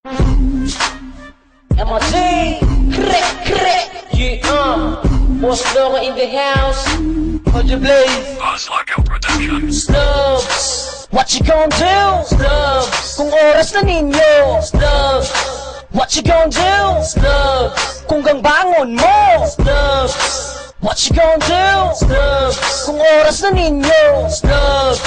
MRT, crack, crack, yeah, Boss Loco in the house, Roger Blaze, Buzz Lockout Production. Snubs, what you gon' do? Snubs, kung oras na ninyo. Snubs, what you gon' do? Snubs, kung gangbangon mo. Snubs, what you gon' do? Snubs, kung oras na ninyo. Snubs,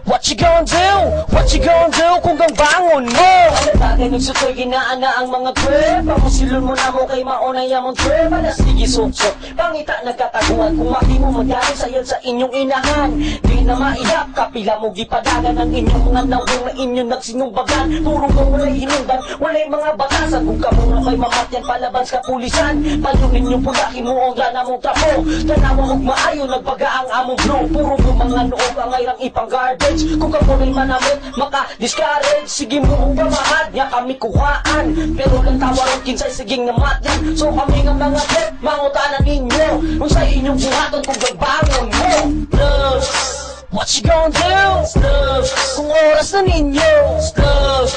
what you gon' do? What you gon' do kung gangbangon mo? Bagay nagsutoy, ginaan na ang mga trip. Pamusilon mo na mo kay maunay among trip. Alas sige suksok, pangita nagkataguan. Kung maki mo magyari sayod sa inyong inahan. Di na maihap, kapila mo gipadagan ang inyong mga nawang na inyong nagsinumbagan. Puro mo walay hinungdan, walay mga batasan. Kung kamura kay mamatyan, palaban sa pulisan. Palunin yung pulaki mo, ang lana mong trapo. Tanawa mong maayo, nagbaga ang among bro. Puro mo mga noog ang ngayrang ipang garbage. Kung kamunay manamit, maka-discourage. Sige mo pamahad, nga kami kuhaan. Pero lang tawarong kinsay siging namat yan. So kami nga mga trip, mangutanan ninyo. Kung sa inyong buhaton kung gagbangon mo. Snubs, what you gon' do? Snubs, kung oras na ninyo. Snubs,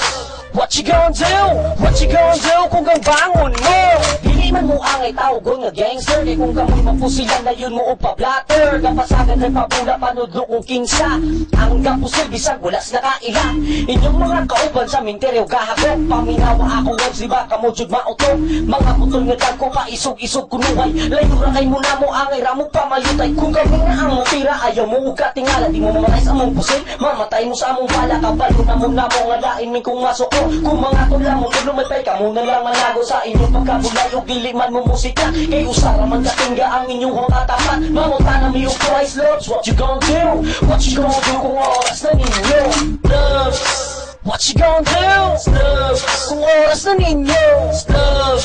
what you gon' do? What you gon' do kung gagbangon mo? Hindi man mo angay tawgon nga gangster. Di kung kamoy mapusilan na yun mo o pablatter. Kapasagan rin pabula panudlo kong kinsa. Ang gapusil bisag wala sa nakaila. Inyong mga kauban sa minteryo gahagok. Paminawa akong webs di ba kamudyod mautok. Mga putol nga dagko paisog-isog kunuway. Layo ra kay muna mo angay ramog pamayutay. Kung kami nga ang tira ayaw mo uga tingala. Di mo mamatay sa among pusil. Mamatay mo sa among bala. Kabalo na mo nga lain min kung masuko. Kung mga tula mo kung lumatay ka muna lang manago sa inyong pagkabulayog. Diliman mo musika. Kay usara man katingga ang inyong hangatapan. Mamuta na may price lords. What you gon' do? What you gon' do kung oras na ninyo? Snubs, what you gon' do? Snubs, kung oras na ninyo. Snubs,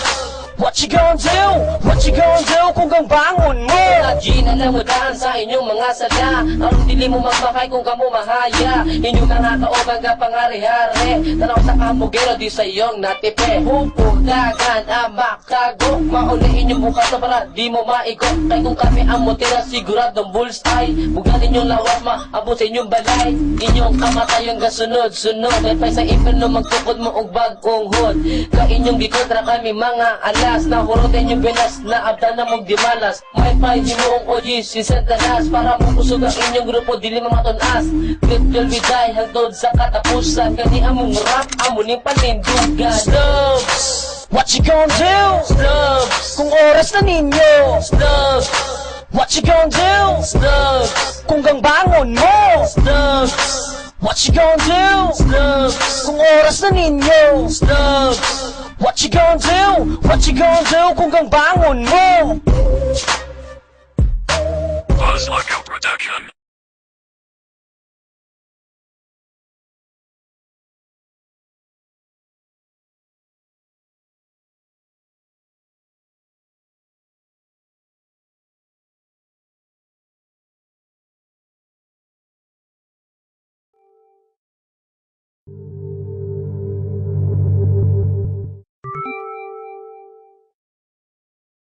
what you gon' do? What you gon' do kung gangbangon mo? Gina lang mo daan sa inyong mga sadya. Ang dili mo magbakay kung kamo mahaya. Inyong mga kaoban ka pangari-hari. Tanaw sa kamugero di sa iyong natipe. Hupudagan ang makagok. Mauli inyong bukas na para di mo maikot. Kay kung kami ang mutira siguradong bullseye. Bugan inyong lawas maabot sa inyong balay. Inyong kamatayon ka sunod-sunod. Ay pa'y sa inferno magtukod mo og bagong hood. Kay inyong gikontra kami mga alas. Nahurot inyong bilas na abda na mong dimalas. May pa'y di mo ang OG si Santanas. Para mo kusog ang inyong grupo dili mamatunas. Little biday hangtod sa katapusan. Kani among rap amuning panindugan. Snubs, what you gon' do? Snubs, kung oras na ninyo. Snubs, what you gon' do? Snubs, kung gangbangon mo. Snubs, what you gon' do? Snubs, kung oras na ninyo. Snubs, what you gon' do? What you gon' do kung gangbangon mo? Buzz Lockout Production.